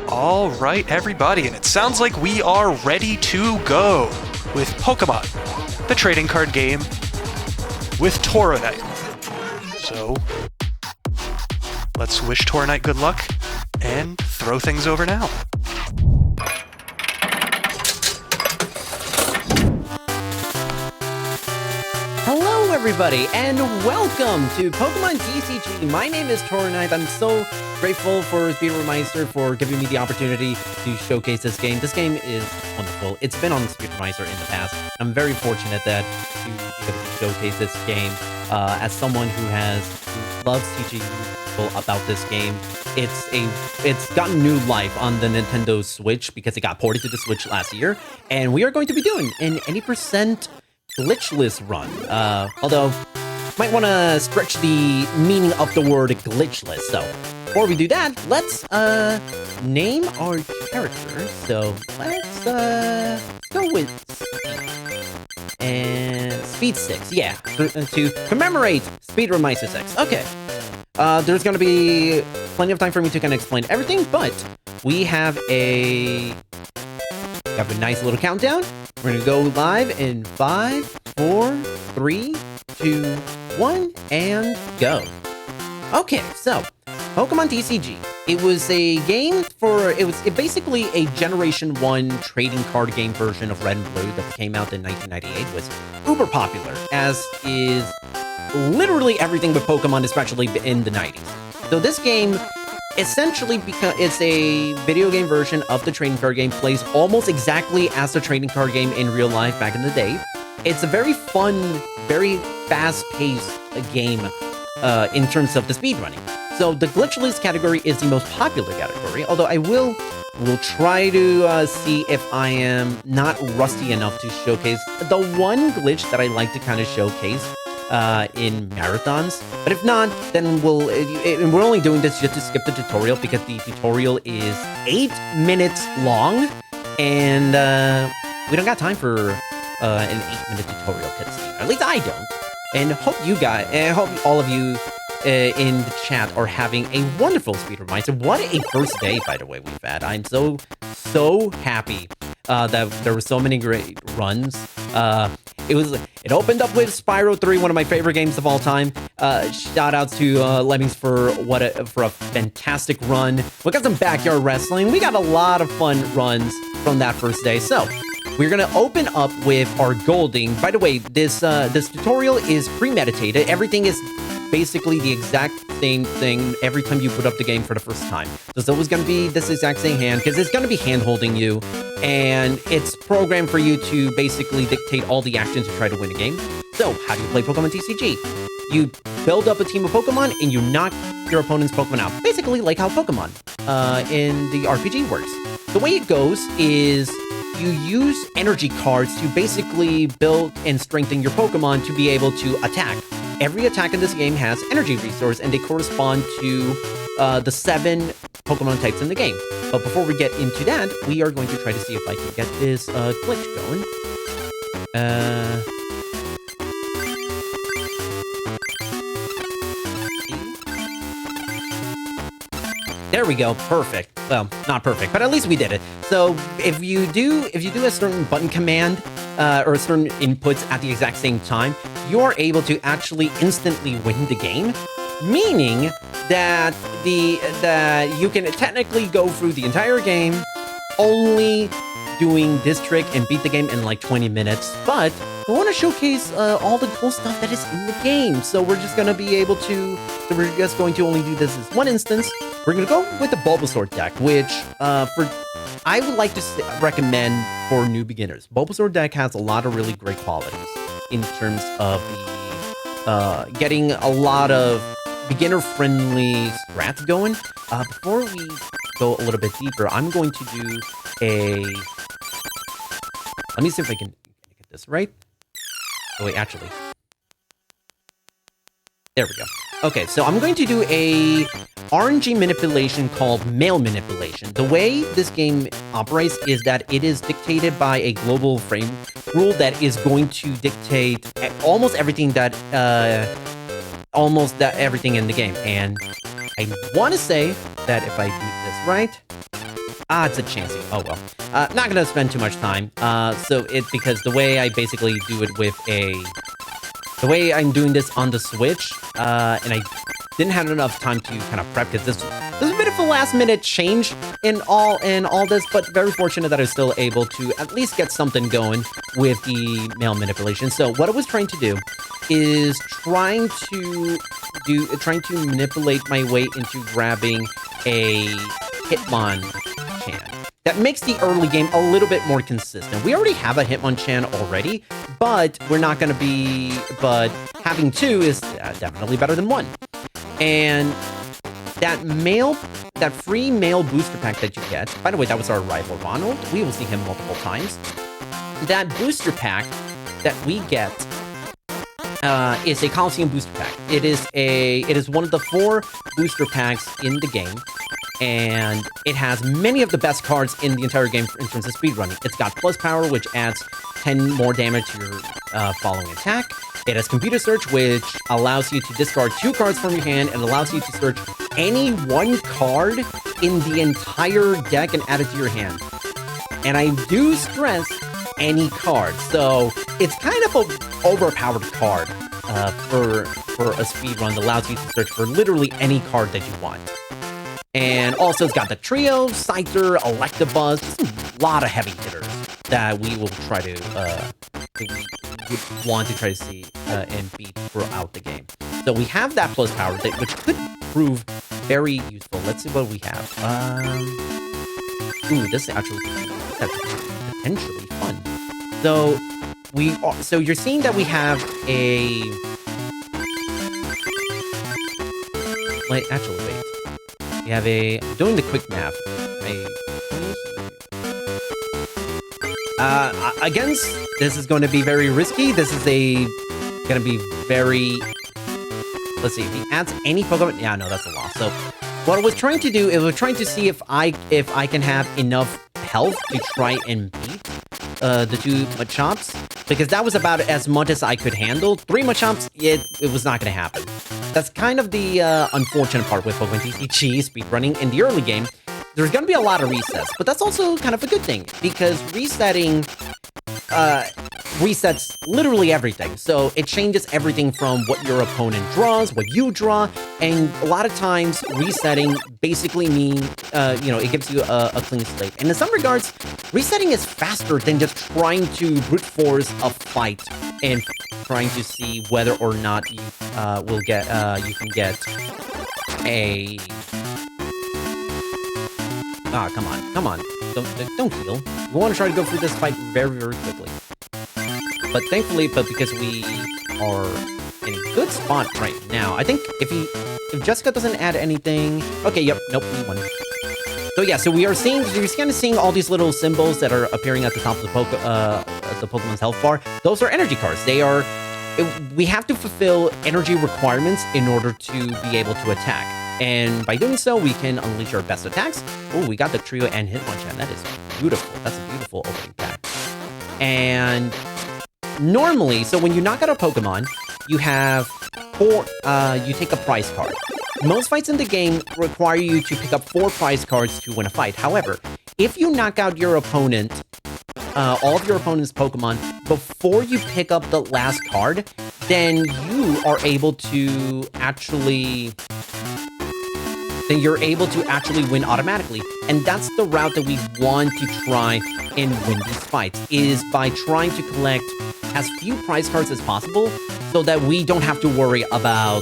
All right, everybody, and it sounds like we are ready to go with Pokemon, the trading card game, with Toronite. So, let's wish Toronite good luck and throw things over now. Hello, everybody, and welcome to Pokemon TCG. My name is Toronite. I'm so grateful for Speedromizer for giving me the opportunity to showcase this game. This game is wonderful. It's been on Speedromizer in the past. I'm very fortunate that to be able to showcase this game as someone who loves teaching people about this game. It's gotten new life on the Nintendo Switch because it got ported to the Switch last year, and we are going to be doing an 80% Glitchless run, although might want to stretch the meaning of the word glitchless. So before we do that, let's name our character. So let's go with Speed. And Speed 6, yeah, to commemorate Speedromizer 6. Okay, there's gonna be plenty of time for me to kind of explain everything, but we have a nice little countdown. We're gonna go live in 5, 4, 3, 2, 1, and go. Okay, so Pokemon TCG. It was a game basically a Generation 1 trading card game version of Red and Blue that came out in 1998. It was uber popular, as is literally everything with Pokemon, especially in the 90s. So this game, essentially, because it's a video game version of the trading card game, plays almost exactly as the trading card game in real life back in the day. It's a very fun, very fast-paced game in terms of the speedrunning. So the glitchless category is the most popular category, although I will try to see if I am not rusty enough to showcase the one glitch that I like to kind of showcase in marathons. But if not, then we're only doing this just to skip the tutorial because the tutorial is 8 minutes long, and we don't got time for an 8-minute tutorial cutscene. At least I don't. And hope all of you in the chat are having a wonderful Speedromizer. What a first day, by the way, we've had. I'm so happy that there were so many great runs. It opened up with Spyro 3, one of my favorite games of all time. Shout outs to Lemmings for a fantastic run. We got some backyard wrestling. We got a lot of fun runs from that first day. So we're gonna open up with our Golding. By the way, this tutorial is premeditated. Everything is basically the exact same thing every time you put up the game for the first time. So it's always going to be this exact same hand, because it's going to be hand-holding you, and it's programmed for you to basically dictate all the actions to try to win a game. So, how do you play Pokemon TCG? You build up a team of Pokemon, and you knock your opponent's Pokemon out. Basically, like how Pokemon in the RPG works. The way it goes is you use energy cards to basically build and strengthen your Pokemon to be able to attack. Every attack in this game has energy resource, and they correspond to the 7 Pokemon types in the game. But before we get into that, we are going to try to see if I can get this glitch going. There we go. Perfect. Well, not perfect, but at least we did it. So if you do a certain button command or certain inputs at the exact same time, you're able to actually instantly win the game, meaning that you can technically go through the entire game only doing this trick and beat the game in like 20 minutes. But I want to showcase all the cool stuff that is in the game. So we're just going to only do this as one instance. We're going to go with the Bulbasaur deck, which I would like to recommend for new beginners. Bulbasaur deck has a lot of really great qualities in terms of the getting a lot of beginner-friendly strats going. Before we go a little bit deeper, I'm going to do let me see if I can get this right. Oh, wait, actually. There we go. Okay, so I'm going to do a RNG manipulation called mail manipulation. The way this game operates is that it is dictated by a global frame rule that is going to dictate almost everything that almost everything in the game. And I want to say that if I do this right, it's a chancey. Oh well. Not gonna spend too much time. Because the way I basically do it with the way I'm doing this on the Switch, and I didn't have enough time to kind of prep because this was a bit of a last minute change in all this, but very fortunate that I was still able to at least get something going with the mail manipulation. So what I was trying to do is trying to manipulate my way into grabbing a Hitmonchan. That makes the early game a little bit more consistent. We already have a Hitmonchan already, but having two is definitely better than one. And that free mail booster pack that you get, by the way, that was our rival Ronald. We will see him multiple times. That booster pack that we get is a Coliseum booster pack. It is one of the 4 booster packs in the game, and it has many of the best cards in the entire game in terms of speedrunning. It's got plus power, which adds 10 more damage to your following attack. It has computer search, which allows you to discard 2 cards from your hand and allows you to search any one card in the entire deck and add it to your hand. And I do stress any card, so it's kind of an overpowered card for a speedrun that allows you to search for literally any card that you want. And also it's got the trio, Scyther, Electabuzz, just a lot of heavy hitters that we will try to would want to try to see and beat throughout the game. So we have that plus power, which could prove very useful. Let's see what we have. This is actually potentially fun. So you're seeing that we have a. Wait. We have a. Doing the quick math. Against, this is going to be very risky. This is going to be very, let's see, if he adds any Pokemon, yeah, no, that's a loss. So what I was trying to do, is we're trying to see if I can have enough health to try and beat the 2 Machops, because that was about as much as I could handle. 3 Machops, it was not going to happen. That's kind of the unfortunate part with Pokemon TCG speedrunning in the early game. There's going to be a lot of resets, but that's also kind of a good thing, because resetting resets literally everything. So it changes everything from what your opponent draws, what you draw, and a lot of times resetting basically means, it gives you a clean slate. And in some regards, resetting is faster than just trying to brute force a fight and trying to see whether or not you you can get a. Come on. Don't heal. We want to try to go through this fight very, very quickly. But thankfully, because we are in a good spot right now, I think if Jessica doesn't add anything... Okay, yep, nope, we won. So yeah, so you're kind of seeing all these little symbols that are appearing at the top of the Pokemon's health bar. Those are energy cards. We have to fulfill energy requirements in order to be able to attack. And by doing so, we can unleash our best attacks. Oh, we got the trio and Hitmonchan. That is beautiful. That's a beautiful opening pack. And normally, so when you knock out a Pokemon, you have you take a prize card. Most fights in the game require you to pick up 4 prize cards to win a fight. However, if you knock out your opponent, all of your opponent's Pokemon before you pick up the last card, then you're able to actually win automatically. And that's the route that we want to try and win these fights, is by trying to collect as few prize cards as possible so that we don't have to worry about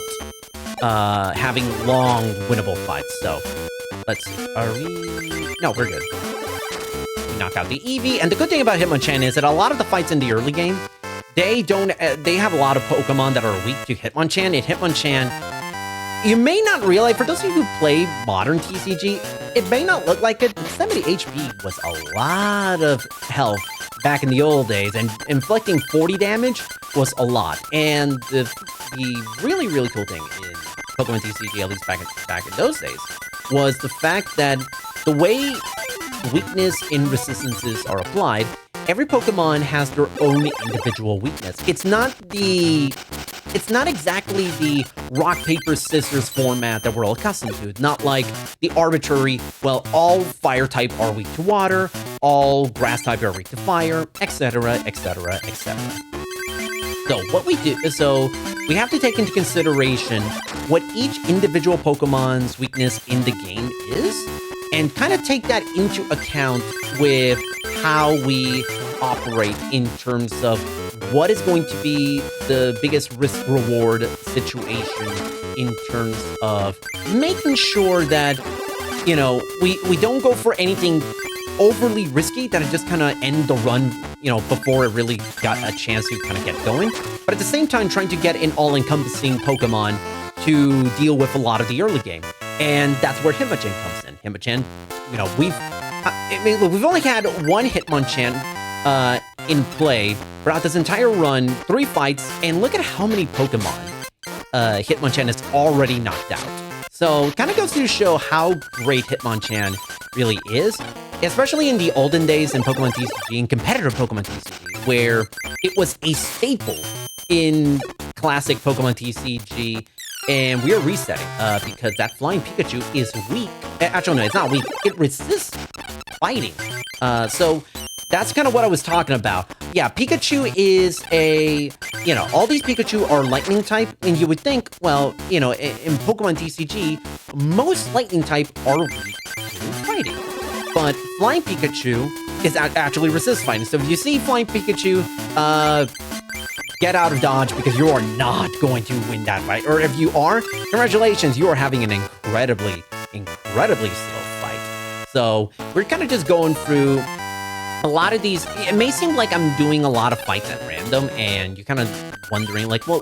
having long winnable fights. So let's see. No, we're good. We knock out the Eevee. And the good thing about Hitmonchan is that a lot of the fights in the early game, they have a lot of Pokemon that are weak to Hitmonchan. And Hitmonchan, you may not realize, for those of you who play modern TCG, it may not look like it, but 70 HP was a lot of health back in the old days, and inflicting 40 damage was a lot. And the really, really cool thing in Pokemon TCG, at least back in those days, was the fact that the way weakness and resistances are applied, every Pokemon has their own individual weakness. It's not the it's not exactly the rock, paper, scissors format that we're all accustomed to. It's not like the arbitrary, well, all fire type are weak to water, all grass type are weak to fire, etc., etc., etc. So what we do, we have to take into consideration what each individual Pokemon's weakness in the game is, and kind of take that into account with how we operate in terms of what is going to be the biggest risk-reward situation in terms of making sure that, you know, we don't go for anything overly risky that it just kind of end the run, you know, before it really got a chance to kind of get going. But at the same time, trying to get an all-encompassing Pokemon to deal with a lot of the early game. And that's where Hitmonchan comes in. Hitmonchan, you know, we've only had one Hitmonchan in play throughout this entire run, 3 fights, and look at how many Pokemon Hitmonchan has already knocked out. So kind of goes to show how great Hitmonchan really is, especially in the olden days in Pokemon TCG, in competitive Pokemon TCG, where it was a staple in classic Pokemon TCG, and we're resetting because that flying Pikachu is weak. Actually, no, it's not weak. It resists fighting. So that's kind of what I was talking about. Yeah, Pikachu is you know, all these Pikachu are lightning type, and you would think, well, you know, in Pokemon TCG, most lightning type are weak to fighting. But flying Pikachu is actually resist fighting. So if you see flying Pikachu, get out of dodge because you are not going to win that fight. Or if you are, congratulations, you are having an incredibly slow fight. So we're kind of just going through a lot of these. It may seem like I'm doing a lot of fights at random, and you're kind of wondering, like, well,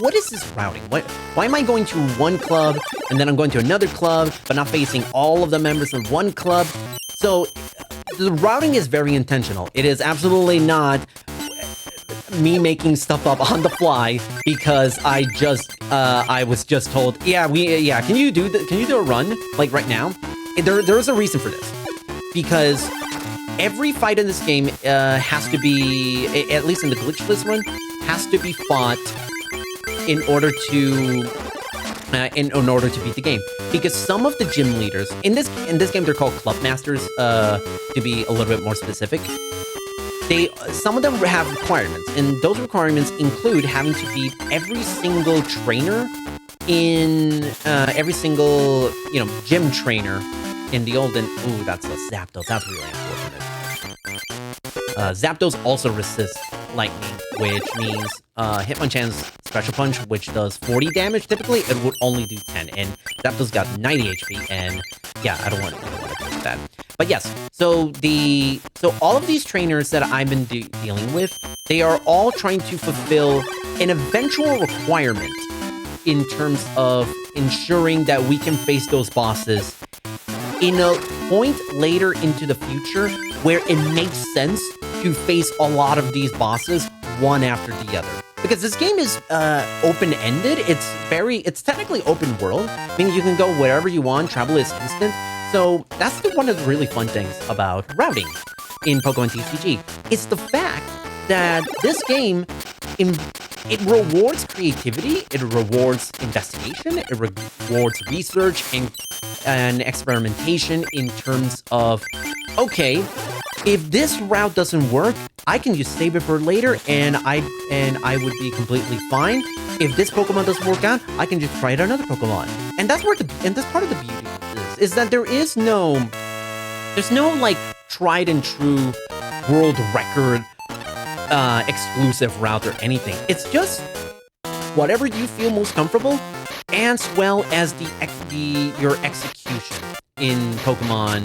what is this routing? Why am I going to one club, and then I'm going to another club, but not facing all of the members of one club? So the routing is very intentional. It is absolutely not me making stuff up on the fly because I was just told, can you do a run like right now? There's a reason for this, because every fight in this game has to be, at least in the Glitchless run, has to be fought in order to beat the game. Because some of the gym leaders in this game, they're called club masters, to be a little bit more specific. Some of them have requirements, and those requirements include having to beat every single trainer in every single, you know, gym trainer in the olden. Ooh, that's a Zapdos. That's really unfortunate. Zapdos also resists lightning, which means Hitmonchan's special punch, which does 40 damage typically, it would only do 10, and Zapdos got 90 HP, and yeah, I don't want to do that. But yes, so all of these trainers that I've been dealing with, they are all trying to fulfill an eventual requirement in terms of ensuring that we can face those bosses in a point later into the future where it makes sense to face a lot of these bosses one after the other. Because this game is open-ended, it's technically open world, meaning you can go wherever you want, travel is instant. So that's one of the really fun things about routing in Pokemon TCG. It's the fact that this game, it rewards creativity, it rewards investigation, it rewards research and experimentation in terms of, okay, if this route doesn't work, I can just save it for later, and I would be completely fine. If this Pokemon doesn't work out, I can just try out another Pokemon. And that's that's part of the beauty of this, is that there's no like tried and true world record exclusive route or anything. It's just whatever you feel most comfortable, as well as your execution in Pokemon,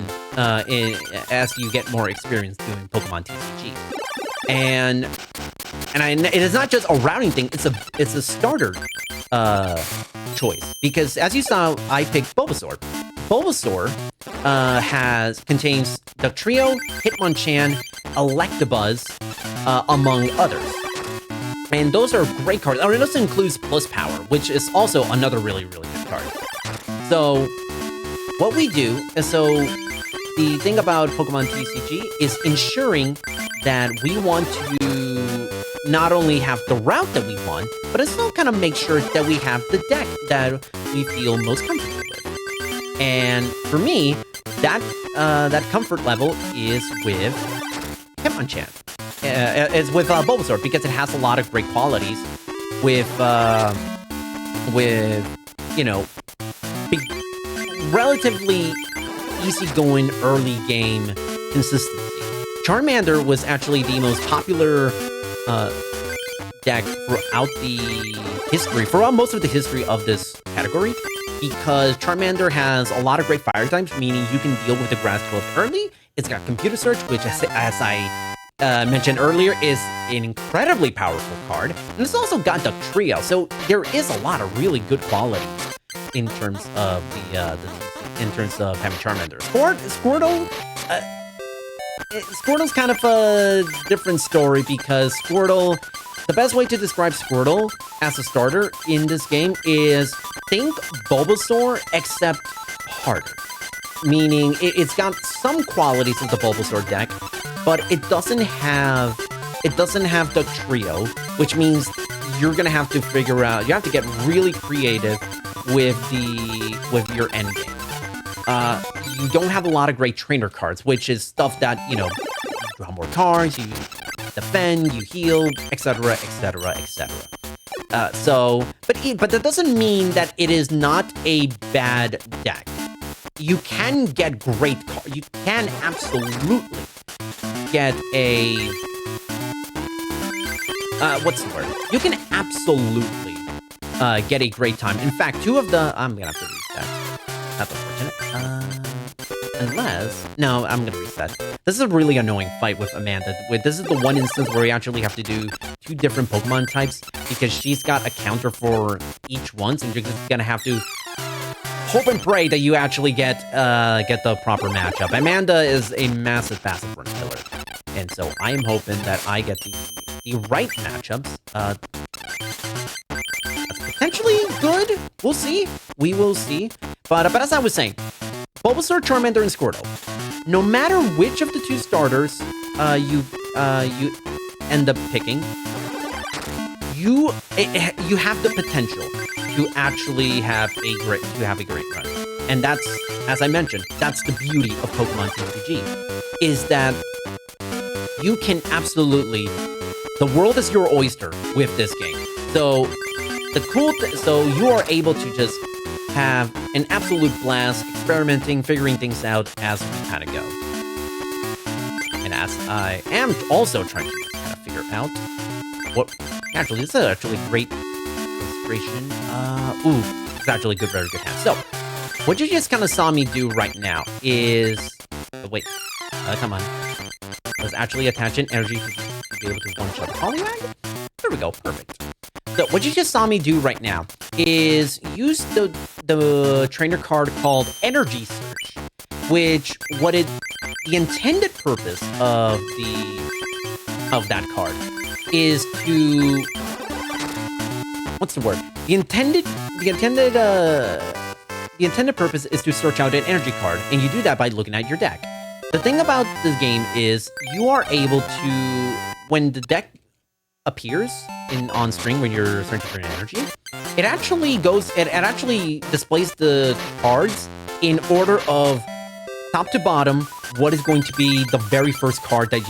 as you get more experience doing Pokemon TCG. And it is not just a routing thing, it's a starter choice. Because as you saw, I picked Bulbasaur. Bulbasaur contains Dugtrio, Hitmonchan, Electabuzz, among others. And those are great cards. Oh, it also includes Plus Power, which is also another really, really good card. So what we do is, the thing about Pokemon TCG is ensuring that we want to not only have the route that we want, but it still kind of makes sure that we have the deck that we feel most comfortable with. And for me, that comfort level is with Hitmonchan. It's with Bulbasaur because it has a lot of great qualities with you know, big, relatively easygoing early game consistency. Charmander was actually the most popular deck throughout the history, throughout most of the history of this category, because Charmander has a lot of great fire types, meaning you can deal with the grass type early. It's got Computer Search, which, as I mentioned earlier, is an incredibly powerful card, and it's also got Duck Trio, so there is a lot of really good quality in terms of having Charmander. Squirtle's kind of a different story because Squirtle, the best way to describe Squirtle as a starter in this game is think Bulbasaur except harder. Meaning it's got some qualities of the Bulbasaur deck, but it doesn't have the trio, which means you're gonna have to figure out, you have to get really creative with your end game. You don't have a lot of great trainer cards, which is stuff that, you know, you draw more cards, you defend, you heal, etc., etc., etc. But that doesn't mean that it is not a bad deck. You can get great cards. You can absolutely get a what's the word? You can absolutely get a great time. In fact, two of the I'm gonna have to reset. That's unfortunate. Unless no, I'm gonna reset. This is a really annoying fight with Amanda. This is the one instance where we actually have to do two different Pokemon types because she's got a counter for each one, so you're just gonna have to hope and pray that you actually get the proper matchup. Amanda is a massive passive run killer, and so I am hoping that I get the right matchups. That's potentially good. We'll see. We will see. But as I was saying, Bulbasaur, Charmander, and Squirtle. No matter which of the two starters you end up picking, you have the potential to actually have a great run. And that's, as I mentioned, that's the beauty of Pokemon TCG, is that you can absolutely, the world is your oyster with this game. So so you are able to just have an absolute blast experimenting, figuring things out as we kind of go. And as I am also trying to kind of figure out what, actually, this is actually a great illustration. It's actually a good, very good hand. So, what you just kind of saw me do right now is, wait, come on. Let's actually attach an energy to be able to one-shot the Poliwag. There we go, perfect. So what you just saw me do right now is use the trainer card called Energy Search, which the intended purpose of that card is to, what's the word? The intended purpose is to search out an energy card, and you do that by looking at your deck. The thing about this game is you are able to, when the deck appears on screen when you're searching for an energy, it actually displays the cards in order of top to bottom what is going to be the very first card that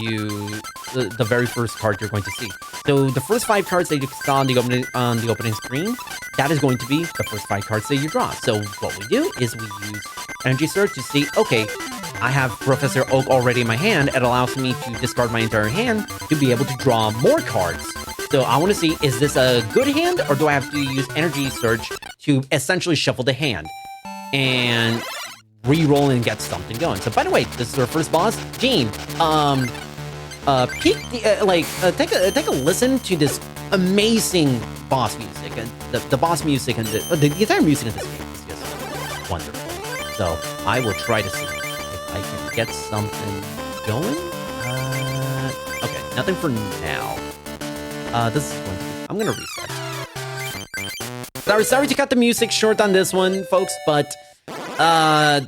the very first card you're going to see. So the first 5 cards that you saw on the opening screen, that is going to be the first 5 cards that you draw. So what we do is we use Energy Search to see, okay, I have Professor Oak already in my hand. It allows me to discard my entire hand to be able to draw more cards. So I want to see, is this a good hand, or do I have to use Energy Search to essentially shuffle the hand and re-roll and get something going? So by the way, this is our first boss, Gene. Take a listen to this amazing boss music, and the boss music and the entire music of this game is just wonderful. So I will try to see if I can get something going. Okay, nothing for now. This is going to be, I'm gonna reset. Sorry to cut the music short on this one, folks, but I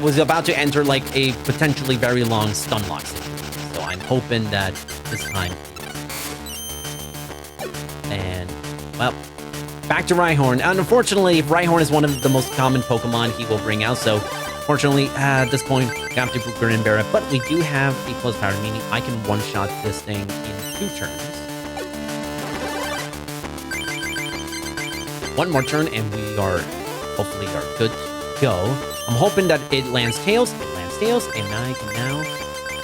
was about to enter like a potentially very long stun lock situation, so I'm hoping that this time well, back to Rhyhorn. And unfortunately, Rhyhorn is one of the most common Pokemon he will bring out, so fortunately, at this point, we have to Grin Bear it, but we do have a close power, meaning I can one-shot this thing in 2 turns. One more turn, and we are, hopefully, are good to go. I'm hoping that it lands Tails, and I can now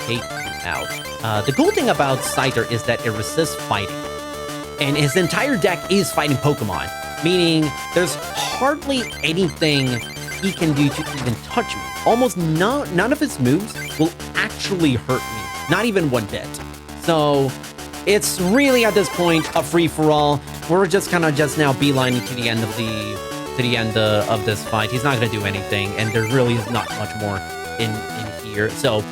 take him out. The cool thing about Scyther is that it resists fighting, and his entire deck is fighting Pokemon, meaning there's hardly anything he can do to even touch me. Almost none of his moves will actually hurt me, not even one bit. So it's really at this point a free-for-all. We're just kind of now beelining to the end of this fight. He's not going to do anything, and there really is not much more in here. So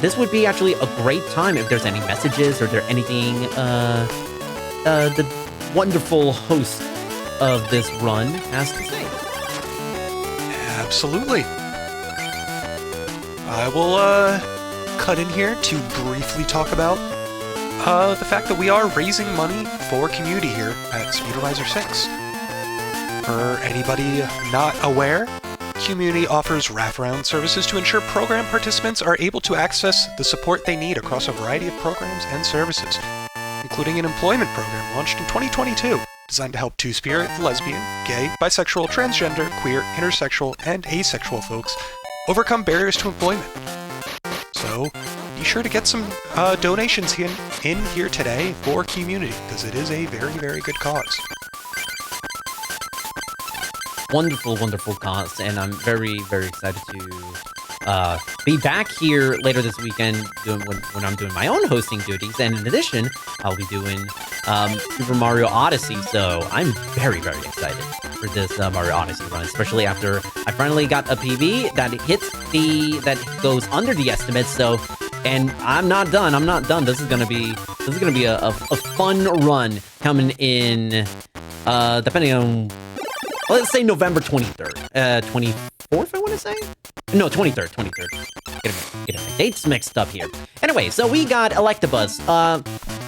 this would be actually a great time if there's any messages or there anything the wonderful host of this run has to say. Absolutely. I will cut in here to briefly talk about the fact that we are raising money for community here at Speedromizer 6. For anybody not aware, QMUNITY offers wraparound services to ensure program participants are able to access the support they need across a variety of programs and services, including an employment program launched in 2022, designed to help two-spirit, lesbian, gay, bisexual, transgender, queer, intersexual, and asexual folks overcome barriers to employment. So, be sure to get some donations in here today for QMUNITY, because it is a very, very good cause. Wonderful, wonderful cause, and I'm very, very excited to be back here later this weekend when I'm doing my own hosting duties. And in addition, I'll be doing Super Mario Odyssey, so I'm very, very excited for this Mario Odyssey run, especially after I finally got a PB that goes under the estimates. So, and I'm not done. This is gonna be a fun run coming in, depending on. Well, let's say November 23rd. 24th, I want to say? No, 23rd. Get my dates mixed up here. Anyway, so we got Electabuzz.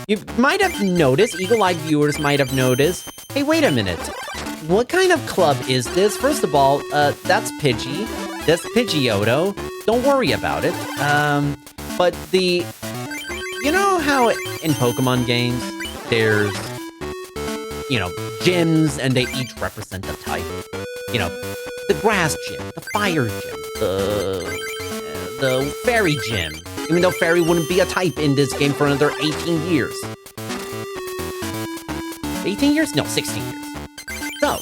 You might have noticed, eagle-eyed viewers might have noticed, hey, wait a minute. What kind of club is this? First of all, that's Pidgey. That's Pidgeotto. Don't worry about it. But you know how in Pokemon games, there's, gyms, and they each represent a type. The grass gym, the fire gym, the fairy gym. Even though fairy wouldn't be a type in this game for another 18 years. 18 years? No, 16 years. So,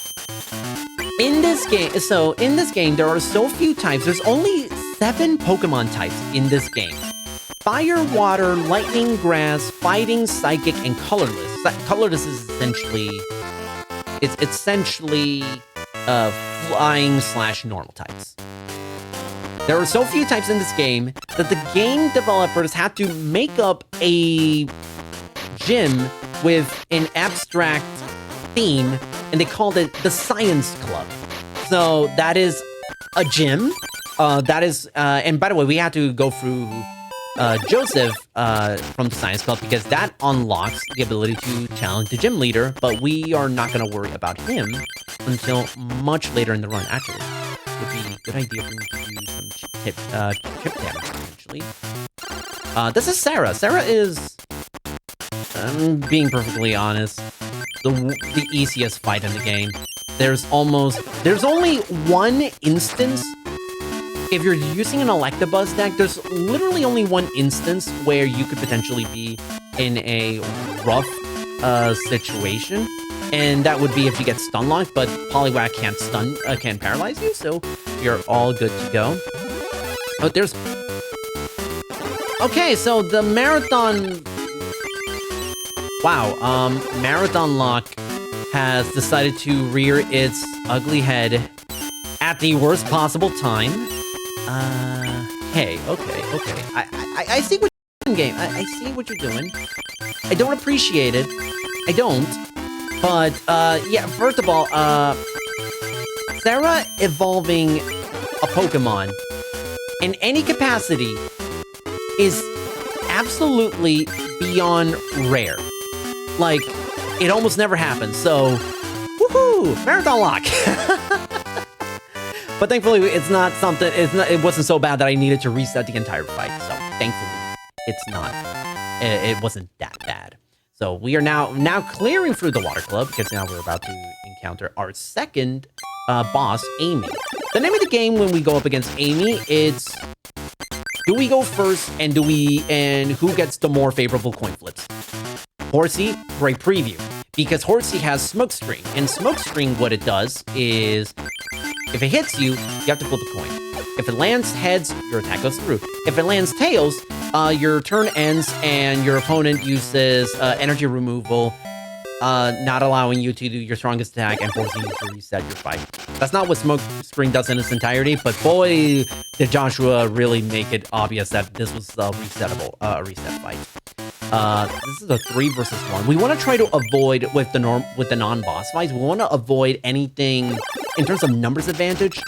in this game, there are so few types. There's only 7 Pokemon types in this game. Fire, water, lightning, grass, fighting, psychic, and colorless. Colorless is essentially flying/normal types. There are so few types in this game that the game developers had to make up a gym with an abstract theme, and they called it the Science Club. So that is a gym. And by the way, we had to go through Joseph from the Science Club because that unlocks the ability to challenge the gym leader, but we are not going to worry about him until much later in the run. Actually, it would be a good idea for me to do some chip damage eventually. This is Sarah. Sarah is, being perfectly honest, the easiest fight in the game. There's only one instance. If you're using an Electabuzz deck, there's literally only one instance where you could potentially be in a rough situation, and that would be if you get stun locked, but Poliwag can't paralyze you, so you're all good to go. Oh, there's... Okay, so the Marathon... Wow, Marathon Lock has decided to rear its ugly head at the worst possible time. Okay. I see what you're doing, game. I see what you're doing. I don't appreciate it. I don't. But, yeah, first of all, Sarah evolving a Pokemon in any capacity is absolutely beyond rare. Like, it almost never happens. So, woohoo, marathon lock. But thankfully, it's not something. It wasn't so bad that I needed to reset the entire fight. So thankfully, it's not. It wasn't that bad. So we are now clearing through the water club because now we're about to encounter our second boss, Amy. The name of the game when we go up against Amy, it's do we go first and who gets the more favorable coin flips? Horsey, great preview. Because Horsey has Smokescreen. And Smokescreen, what it does is, if it hits you, you have to flip a coin. If it lands heads, your attack goes through. If it lands tails, your turn ends and your opponent uses energy removal, not allowing you to do your strongest attack and forcing you to reset your fight. That's not what Smokescreen does in its entirety, but boy, did Joshua really make it obvious that this was a reset fight. This is a 3 versus 1. We want to try to avoid with the non-boss fights. We want to avoid anything in terms of numbers advantage.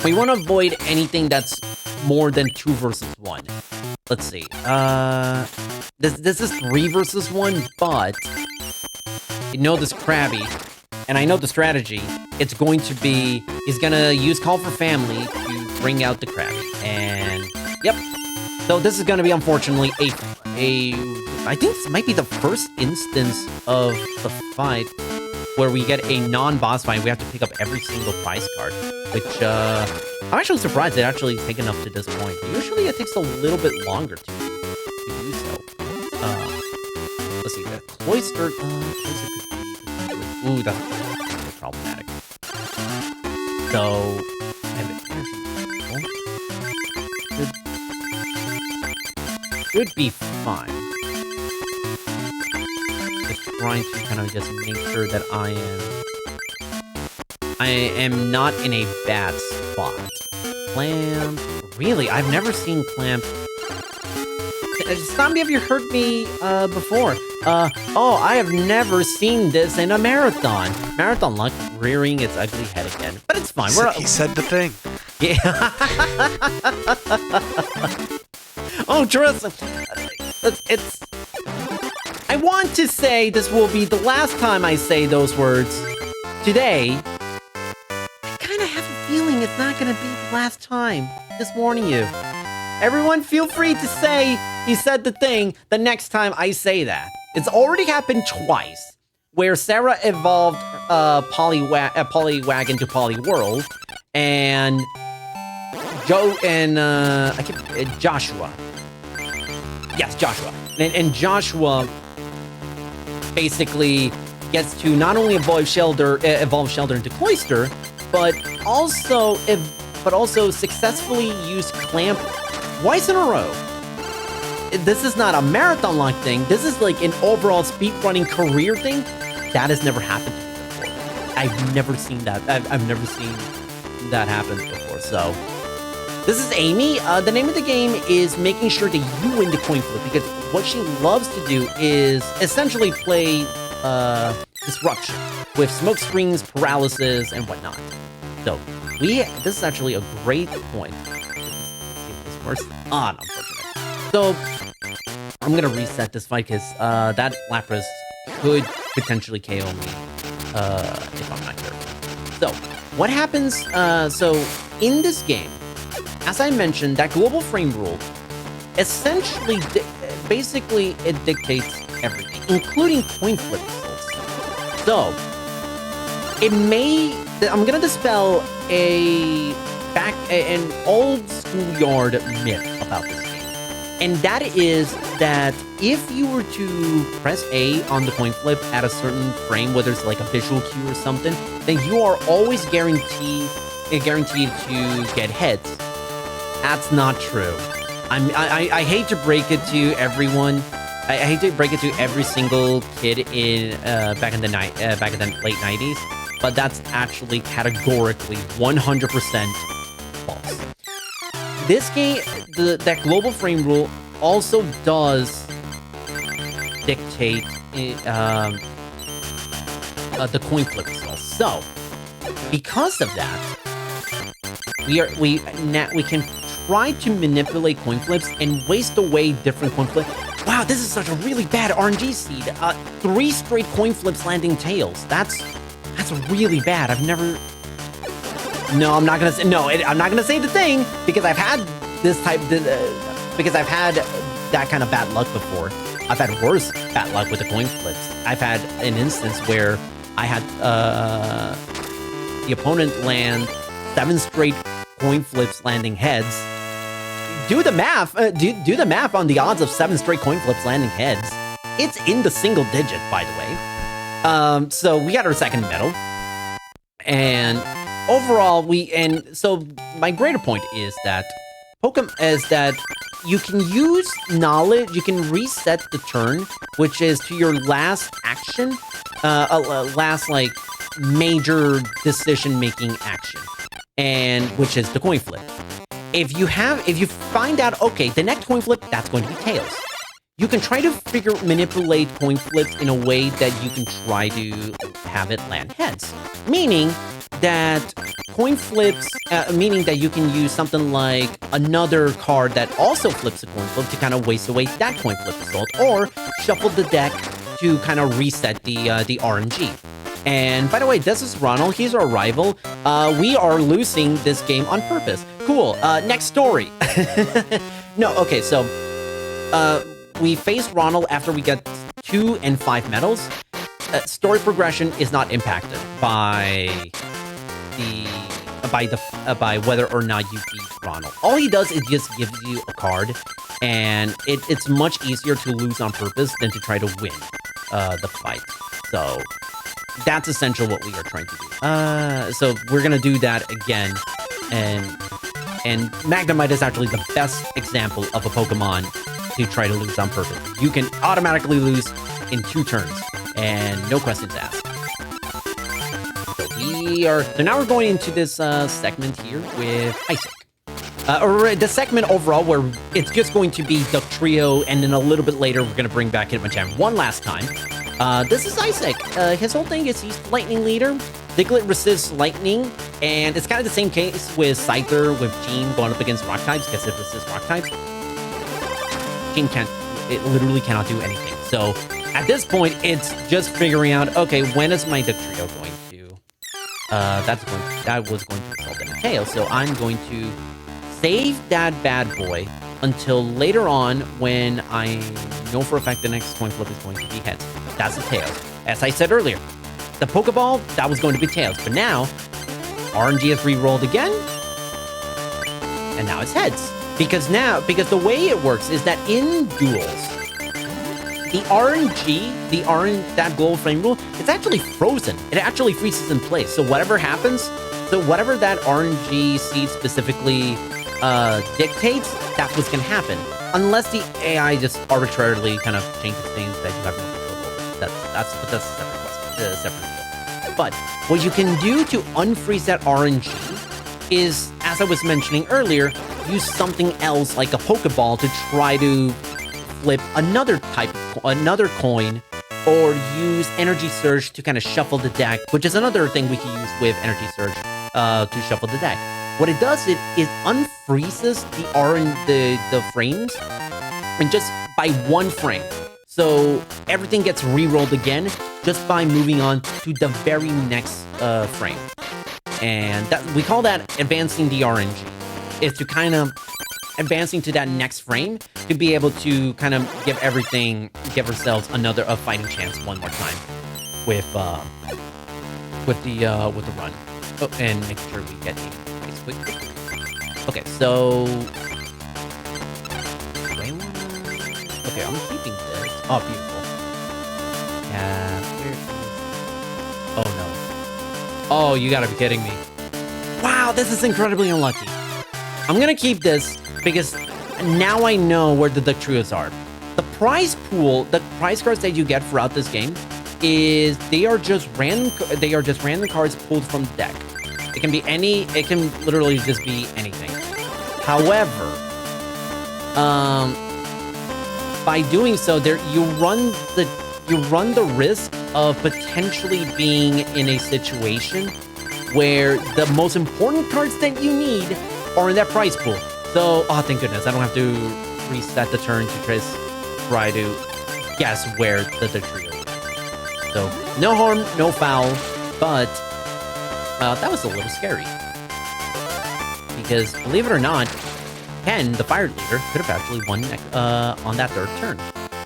We want to avoid anything that's more than 2 versus 1. Let's see. This is 3 versus 1, but you know this Krabby, and I know the strategy. It's going to be he's gonna use Call for Family to bring out the Krabby, and yep. So this is gonna be unfortunately I think this might be the first instance of the fight where we get a non-boss fight. We have to pick up every single prize card, which I'm actually surprised it actually taken up to this point. Usually it takes a little bit longer to do so. Let's see, the Cloister could be... Ooh, that's problematic. So, should be fine. Just trying to kind of just make sure that I am not in a bad spot. Clamp. Really? I've never seen Clamp. Zombie, have you heard me before? Oh, I have never seen this in a marathon. Marathon luck rearing its ugly head again. But it's fine. He said the thing. Yeah. Oh, Tristan. I want to say this will be the last time I say those words today. I kind of have a feeling it's not going to be the last time. Just warning you. Everyone feel free to say he said the thing the next time I say that. It's already happened twice, where Sarah evolved Poliwagon to Poliworld, and Joshua. Yes, Joshua. And Joshua basically gets to not only evolve Shelter into Cloister, but also successfully use Clamp twice in a row. This is not a marathon lock thing. This is like an overall speedrunning career thing. That has never happened to me before. I've never seen that. I've never seen that happen before. So this is Amy. The name of the game is making sure that you win the coin flip, because what she loves to do is essentially play disruption with smoke screens, paralysis, and whatnot. So this is actually a great point. This works on, unfortunately. So I'm gonna reset this fight because that Lapras could potentially KO me if I'm not careful. So what happens? So in this game, as I mentioned, that global frame rule essentially, basically, it dictates everything, including coin flip results. So I'm gonna dispel an old schoolyard myth about this game. And that is that if you were to press A on the coin flip at a certain frame, whether it's like a visual cue or something, then you are always guaranteed to get heads. That's not true. I hate to break it to everyone. I hate to break it to every single kid in back in the late 90s, but that's actually categorically 100% false. This game, that global frame rule also does dictate the coin flip results. So, because of that, we can try to manipulate coin flips and waste away different coin flips. Wow, this is such a really bad RNG seed. 3 straight coin flips landing tails. That's really bad. I've never... No, I'm not gonna say... No, I'm not gonna say the thing, because I've had this type... because I've had that kind of bad luck before. I've had worse bad luck with the coin flips. I've had an instance where I had the opponent land 7 straight coin flips landing heads. Do the math. Do the math on the odds of 7 straight coin flips landing heads. It's in the single digit, by the way. So we got our second medal, and overall so my greater point is that you can use knowledge. You can reset the turn, which is to your last action, last like major decision-making action, and which is the coin flip. If you find out, okay, the next coin flip, that's going to be tails. You can try to manipulate coin flips in a way that you can try to have it land heads. Meaning that coin flips, meaning that you can use something like another card that also flips a coin flip to kind of waste away that coin flip result, or shuffle the deck to kind of reset the RNG. And by the way, this is Ronald. He's our rival. We are losing this game on purpose. Cool. Next story. No, okay, so we face Ronald after we get 2 and 5 medals. Story progression is not impacted by whether or not you beat Ronald. All he does is just gives you a card, and it's much easier to lose on purpose than to try to win the fight. So that's essentially what we are trying to do. So we're gonna do that again, and Magnemite is actually the best example of a Pokemon to try to lose on purpose. You can automatically lose in 2 turns, and no questions asked. So now we're going into this segment here with Isaac. Or the segment overall where it's just going to be Duck Trio, and then a little bit later we're going to bring back Hitmonchan one last time. This is Isaac. His whole thing is he's the lightning leader. Diglett resists lightning, and it's kind of the same case with Scyther, with Gene going up against rock types, because it resists rock types. Gene literally cannot do anything. So at this point, it's just figuring out, okay, when is my Duck Trio going to... that was going to result in a tail, so I'm going to save that bad boy until later on when I know for a fact the next coin flip is going to be heads. That's a tails. As I said earlier, the Pokeball, that was going to be tails, but now RNG has re-rolled again, and now it's heads. Because the way it works is that in duels, the RNG, that gold flame rule, it's actually frozen. It actually freezes in place. So whatever happens, whatever that RNG seed specifically dictates, that's what's going to happen. Unless the AI just arbitrarily kind of changes things that you have no control over. That's a separate deal. But what you can do to unfreeze that RNG is, as I was mentioning earlier, use something else like a Pokeball to try to flip another coin, or use Energy Surge to kind of shuffle the deck, which is another thing we can use with Energy Surge to shuffle the deck. What it does is unfreezes the frames, and just by 1 frame. So everything gets re-rolled again just by moving on to the very next frame. And that we call that advancing the RNG. Is to kind of advancing to that next frame to be able to kind of give ourselves a fighting chance one more time with the run. Oh, and make sure we get nice quick. Okay, so okay, I'm keeping this. Oh, beautiful. Yeah. Oh no. Oh, you gotta be kidding me. Wow, this is incredibly unlucky. I'm gonna keep this because now I know where the Duck Trios are. The prize pool, the prize cards that you get throughout this game is they are just random cards pulled from the deck. It can be it can literally just be anything. However, by doing so, you run the risk of potentially being in a situation where the most important cards that you need are in that prize pool. So, oh, thank goodness, I don't have to reset the turn to try to guess where the trio is. So no harm, no foul, but that was a little scary. Because believe it or not, Ken, the fire leader, could have actually won on that third turn.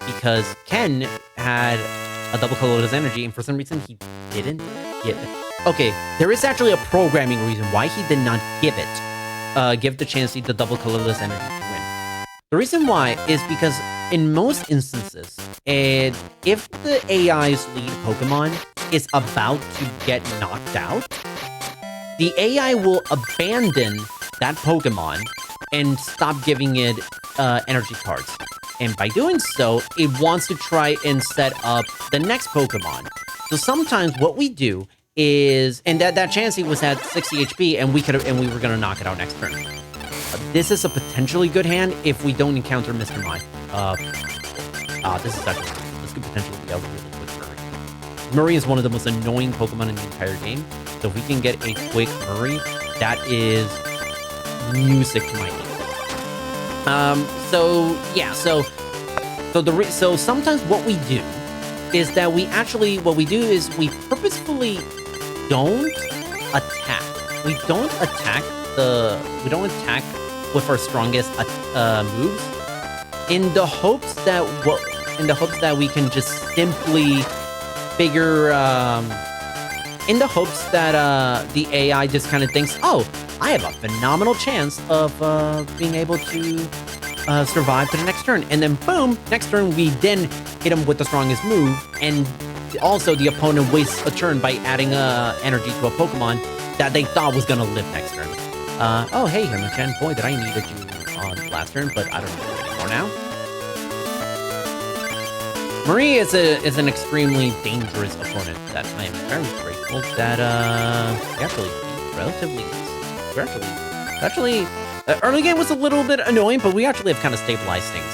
Because Ken had a double colorless energy, and for some reason he didn't give it. Okay, there is actually a programming reason why he did not give it. Give the Chansey the double colorless energy to win. The reason why is because in most instances, if the AI's lead Pokemon is about to get knocked out, the AI will abandon that Pokemon and stop giving it energy cards. And by doing so, it wants to try and set up the next Pokemon. So sometimes what we do is, and that Chansey was at 60 HP, and we were gonna knock it out next turn. This is a potentially good hand if we don't encounter Mr. Mime. This could potentially be a really quick Murray. Murray is one of the most annoying Pokemon in the entire game. So if we can get a quick Murray, that is music to my ears. So sometimes what we do is that we purposefully don't attack. We don't attack with our strongest moves in the hopes that we can just simply figure in the hopes that the AI just kind of thinks, oh, I have a phenomenal chance of being able to survive to the next turn. And then boom, next turn we then hit him with the strongest move. And also the opponent wastes a turn by adding energy to a Pokemon that they thought was going to live next turn. Oh, hey, Herman-chan, boy, did I needed you on last turn, but I don't need you anymore now. Marie is an extremely dangerous opponent that I am very grateful that we actually beat relatively early game was a little bit annoying, but we actually have kind of stabilized things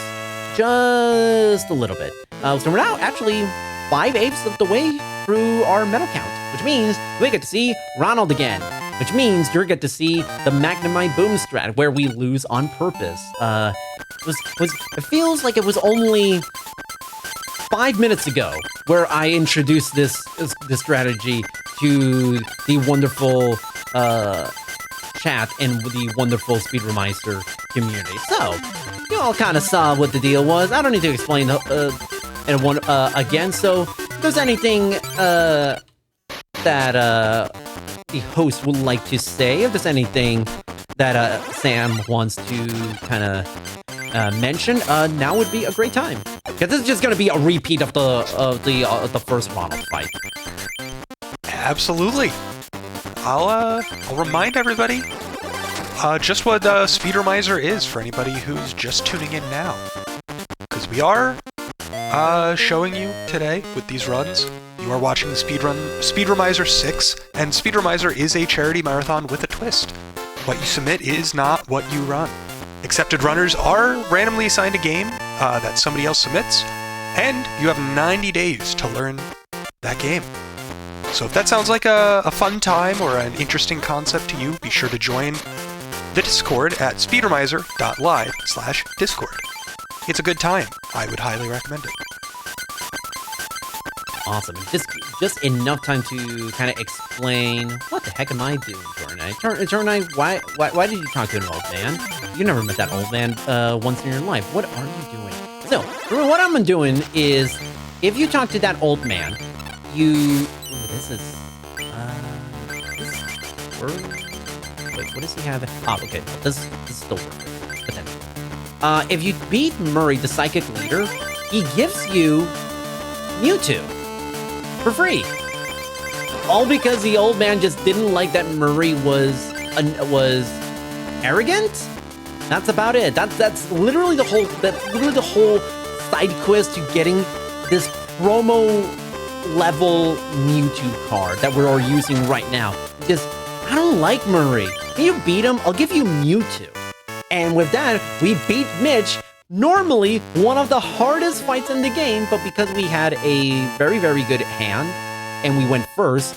just a little bit. So we're now actually 5/8 of the way through our medal count, which means we get to see Ronald again, which means you're get to see the Magnemite Boom strat where we lose on purpose. It feels like it was only 5 minutes ago where I introduced this strategy to the wonderful chat and the wonderful Speedromizer community. So, you all kind of saw what the deal was. I don't need to explain again. So, if there's anything that the host would like to say, if there's anything that Sam wants to kind of mention, now would be a great time. Because this is just going to be a repeat of the first Ronald fight. Absolutely. I'll remind everybody just what Speedromizer is for anybody who's just tuning in now. Because we are showing you today with these runs. You are watching the Speedromizer 6, and Speedromizer is a charity marathon with a twist. What you submit is not what you run. Accepted runners are randomly assigned a game that somebody else submits, and you have 90 days to learn that game. So if that sounds like a fun time or an interesting concept to you, be sure to join the Discord at speedromizer.live/Discord. It's a good time. I would highly recommend it. Awesome. Just enough time to kind of explain what the heck am I doing, Toronite? Toronite, why did you talk to an old man? You never met that old man once in your life. What are you doing? So, what I'm doing is, if you talk to that old man, this is wait, what does he have? Oh, okay, this is still working, potentially. If you beat Murray, the psychic leader, he gives you Mewtwo for free. All because the old man just didn't like that Murray was arrogant. That's about it. That's literally the whole side quest to getting this promo level Mewtwo card that we're using right now. Because I don't like Murray. Can you beat him? I'll give you Mewtwo. And with that, we beat Mitch. Normally, one of the hardest fights in the game, but because we had a very, very good hand and we went first,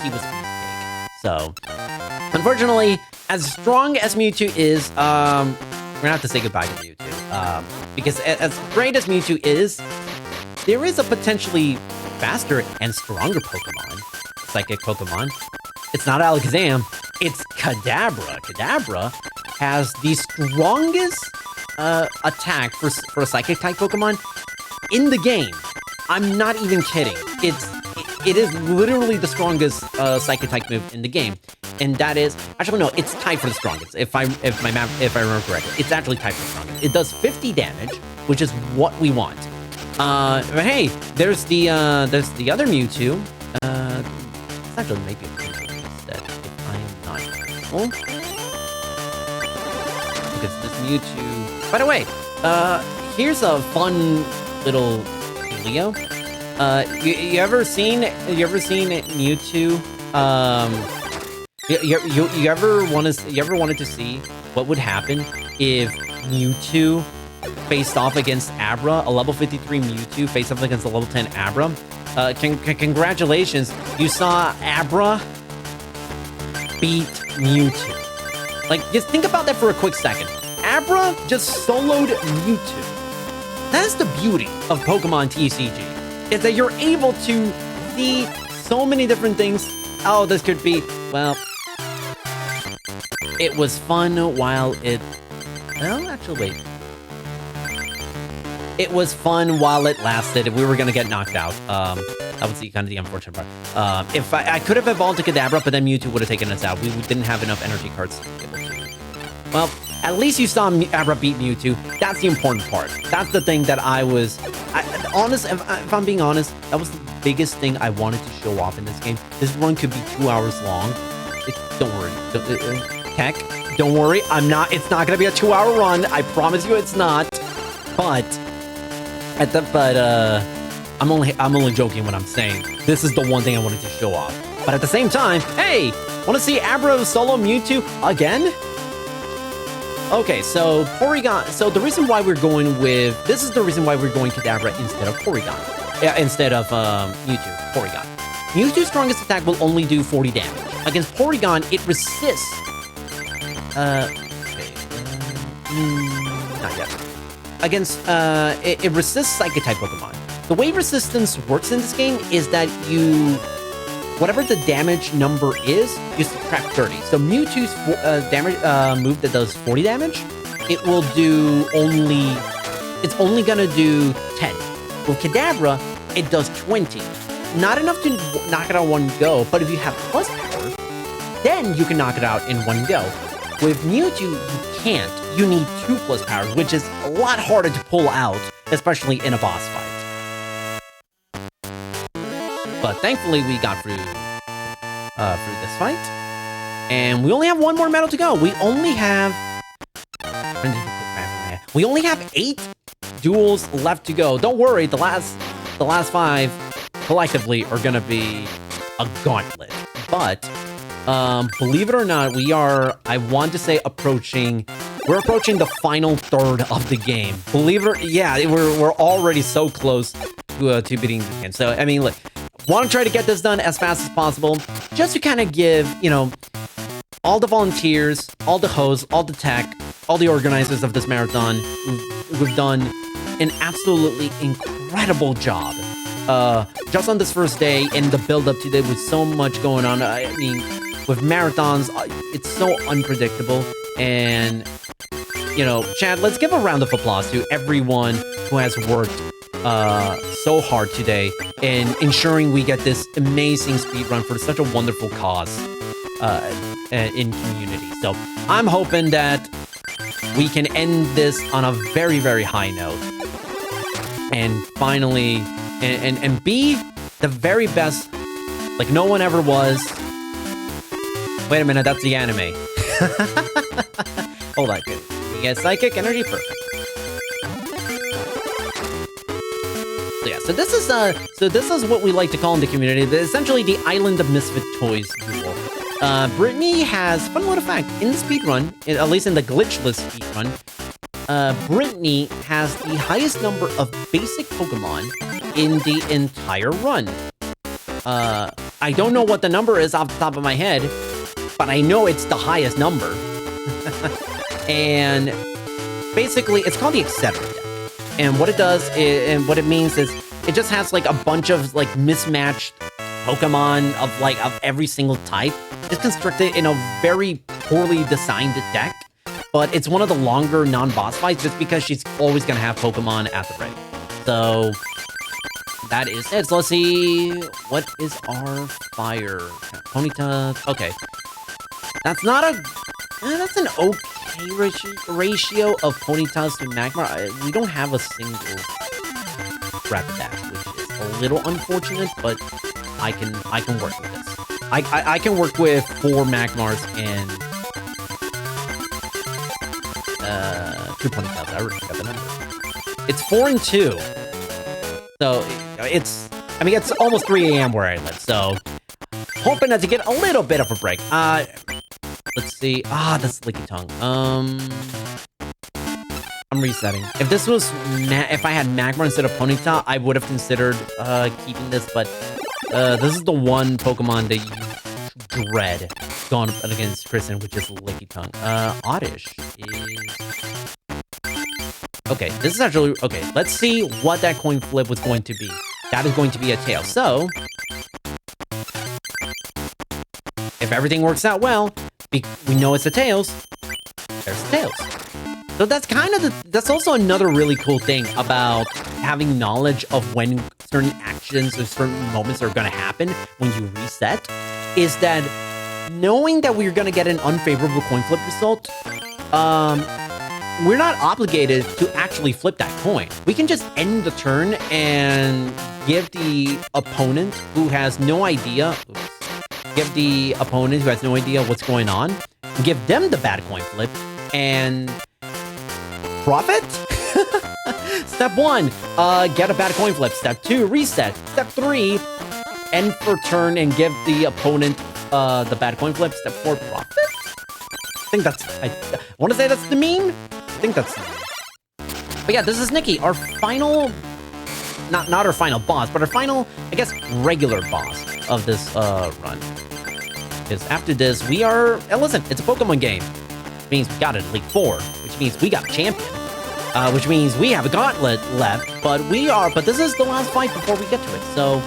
he was beefcake. So, unfortunately, as strong as Mewtwo is, we're gonna have to say goodbye to Mewtwo. Because as great as Mewtwo is, there is a potentially faster and stronger Pokemon, psychic Pokemon. It's not Alakazam, it's Kadabra. Kadabra has the strongest attack for a psychic type Pokemon in the game. I'm not even kidding. It is literally the strongest psychic type move in the game, and that is actually no, it's tied for the strongest. If I remember correctly, it's actually tied for the strongest. It does 50 damage, which is what we want. But hey, there's the other Mewtwo. It's actually maybe a Mewtwo instead, if I'm not careful. Because this Mewtwo. By the way, here's a fun little Leo. You ever seen Mewtwo? You ever wanted to see what would happen if Mewtwo faced off against Abra, a level 53 Mewtwo faced off against a level 10 Abra? Congratulations, you saw Abra beat Mewtwo. Like, just think about that for a quick second. Abra just soloed Mewtwo. That's the beauty of Pokemon TCG, is that you're able to see so many different things. Oh, this could be, well, it was fun while it, well, actually, wait. It was fun while it lasted. We were gonna get knocked out. That was kind of the unfortunate part. If I could have evolved to Kadabra, but then Mewtwo would have taken us out. We didn't have enough energy cards to be able to. Well, at least you saw Abra beat Mewtwo. That's the important part. That's the thing that I was... if I'm being honest, that was the biggest thing I wanted to show off in this game. This run could be 2 hours long. Don't worry. Heck, don't worry. It's not going to be a 2-hour run. I promise you it's not. But... I'm only joking when I'm saying this is the one thing I wanted to show off. But at the same time, hey, want to see Abra solo Mewtwo again? Okay, so Porygon. So the reason why we're going Kadabra instead of Porygon, instead of Mewtwo, Porygon. Mewtwo's strongest attack will only do 40 damage. Against Porygon, it resists. Not yet. Against it resists Psychic type Pokemon. The way resistance works in this game is that whatever the damage number is, you subtract 30. So Mewtwo's damage move that does 40 damage, it's only gonna do 10. With Kadabra, it does 20. Not enough to knock it out one go, but if you have plus power, then you can knock it out in one go. With Mewtwo, you can't. You need 2 plus powers, which is a lot harder to pull out, especially in a boss fight. But thankfully, we got through this fight, and we only have one more medal to go. We only have 8 duels left to go. Don't worry, the last 5 collectively are gonna be a gauntlet. But believe it or not, I want to say we're approaching the final third of the game. Believe it or yeah, we're already so close to beating the game. So I mean, look. Want to try to get this done as fast as possible, just to kind of give, all the volunteers, all the hosts, all the tech, all the organizers of this marathon who've done an absolutely incredible job. Just on this first day and the build-up to it with so much going on. I mean, with marathons, it's so unpredictable. And, Chad, let's give a round of applause to everyone who has worked so hard today in ensuring we get this amazing speedrun for such a wonderful cause in community. So I'm hoping that we can end this on a very, very high note and finally and be the very best like no one ever was. Wait a minute, that's the anime. Hold on, good. We get psychic energy, perfect. So this is what we like to call in the community, essentially the Island of Misfit Toys duel. Brittany has, fun little fact, in the speedrun, at least in the glitchless speedrun, Brittany has the highest number of basic Pokemon in the entire run. I don't know what the number is off the top of my head, but I know it's the highest number. And basically, it's called the Etc. deck. And what it does is, and what it means is, it just has like a bunch of like mismatched Pokemon of every single type. It's constructed in a very poorly designed deck, but it's one of the longer non-boss fights just because she's always gonna have Pokemon at the ready. So that is it. So let's see, what is our fire? Ponyta. Okay, that's not a. That's an okay ratio of Ponytas to Magmar. We don't have a single Rapidash, which is a little unfortunate, but I can work with this. I can work with 4 Magmars and 2 Ponytas. I already got the number. It's 4 and 2. So it's almost 3 a.m. where I live. So hoping to get a little bit of a break. Let's see. That's Licky Tongue. I'm resetting. If this was if I had Magmar instead of Ponyta, I would have considered keeping this, but this is the one Pokemon that you dread going up against Kristen, which is Licky Tongue. Oddish is... Okay, this is actually... Okay, let's see what that coin flip was going to be. That is going to be a tail. So, if everything works out well, we know it's the tails. There's the tails. So that's kind of that's also another really cool thing about having knowledge of when certain actions or certain moments are going to happen when you reset, is that knowing that we're going to get an unfavorable coin flip result, we're not obligated to actually flip that coin. We can just end the turn and give the opponent who has no idea, what's going on, give them the bad coin flip, and profit? Step 1, get a bad coin flip. Step 2, reset. Step 3, end for turn and give the opponent the bad coin flip. Step 4, profit? I think that's... I want to say that's the meme? I think that's the meme. But yeah, this is Nikki, our final... Not our final boss, but our final, I guess, regular boss of this run. Because after this, we are... listen, it's a Pokemon game. Which means we got it at League 4. Which means we got a champion. Which means we have a gauntlet left. But this is the last fight before we get to it. So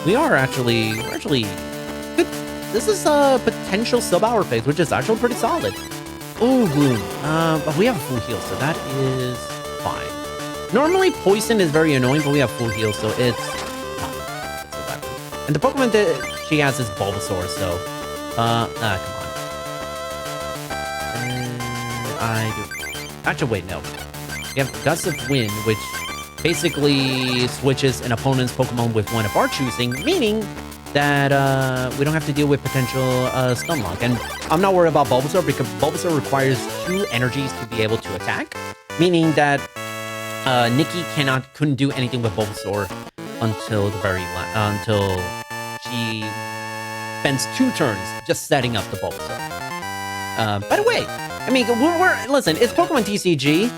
we're actually good. This is a potential sub-hour phase, which is actually pretty solid. Ooh, Gloom. But we have a full heal, so that is fine. Normally, Poison is very annoying, but we have full heal, so it's fine. It's a weapon. And the Pokemon that she has is Bulbasaur, so... come on. Actually, wait, no. We have Gust of Wind, which basically switches an opponent's Pokemon with one of our choosing, meaning that we don't have to deal with potential Stunlock. And I'm not worried about Bulbasaur because Bulbasaur requires 2 energies to be able to attack, meaning that Nikki couldn't do anything with Bulbasaur until until she spends 2 turns just setting up the Bulbasaur. By the way, I mean, listen, it's Pokemon TCG.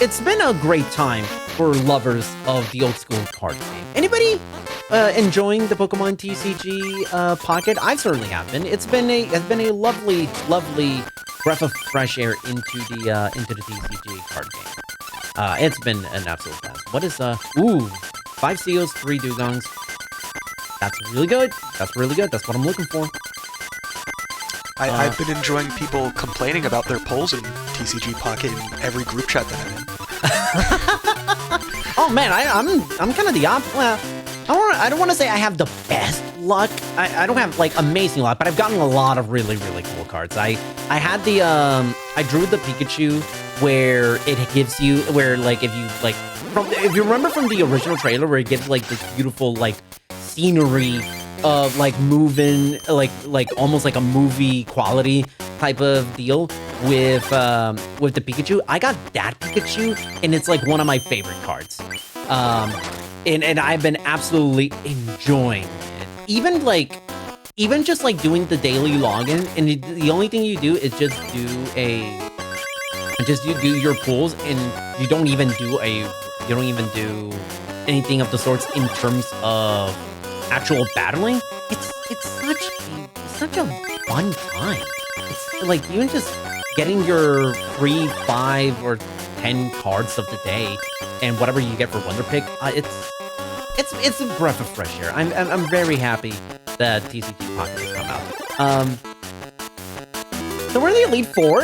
It's been a great time for lovers of the old school card game. Anybody enjoying the Pokemon TCG pocket? I certainly have been. It's been a lovely breath of fresh air into the TCG card game. It's been an absolute blast. What is 5 Seals, 3 Dugongs. That's really good. That's really good. That's what I'm looking for. I've been enjoying people complaining about their polls in TCG Pocket in every group chat that I'm in. Oh man, I'm kind of the opposite. Well, I don't want to say I have the best luck. I don't have like amazing luck, but I've gotten a lot of really cool cards. I had the I drew the Pikachu where it gives you if you remember from the original trailer where it gives like this beautiful like scenery of like moving like almost like a movie quality type of deal with the Pikachu. I got that Pikachu and it's like one of my favorite cards. And I've been absolutely enjoying it. Even just like doing the daily login, and the only thing you do is just you do your pulls, and you don't even do anything of the sorts in terms of actual battling. It's such a fun time. It's like even just getting your free 5 or 10 cards of the day and whatever you get for Wonder Pick. it's a breath of fresh air. I'm very happy that TCG Pocket has come out. So we're the Elite Four.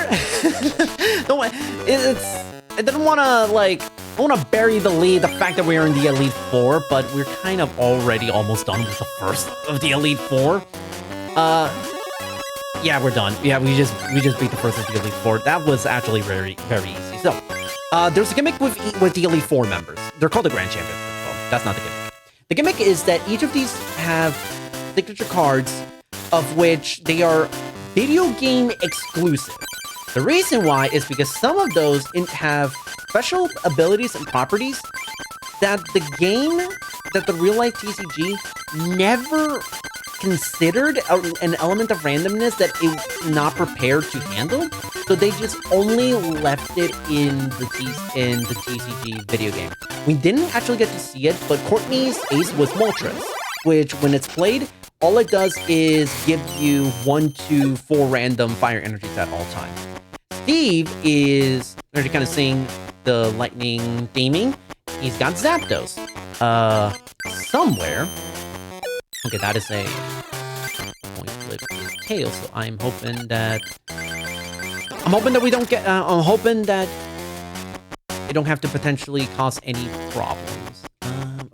I didn't want to like. I want to bury the fact that we're in the Elite Four, but we're kind of already almost done with the first of the Elite Four. Yeah, we're done. Yeah, we just beat the first of the Elite Four. That was actually very, very easy. So, there's a gimmick with the Elite Four members. They're called the Grand Champions. Well, that's not the gimmick. The gimmick is that each of these have signature cards, of which they are video game exclusive. The reason why is because some of those have special abilities and properties that the real life TCG never considered an element of randomness that it's not prepared to handle. So they just only left it in the TCG video game. We didn't actually get to see it, but Courtney's ace was Moltres, which when it's played, all it does is give you 1 to 4 random fire energies at all times. Steve is already kind of seeing the lightning theming. He's got Zapdos. Somewhere. Okay, that is a point flip his tail, so I'm hoping that we don't get I'm hoping that they don't have to potentially cause any problems.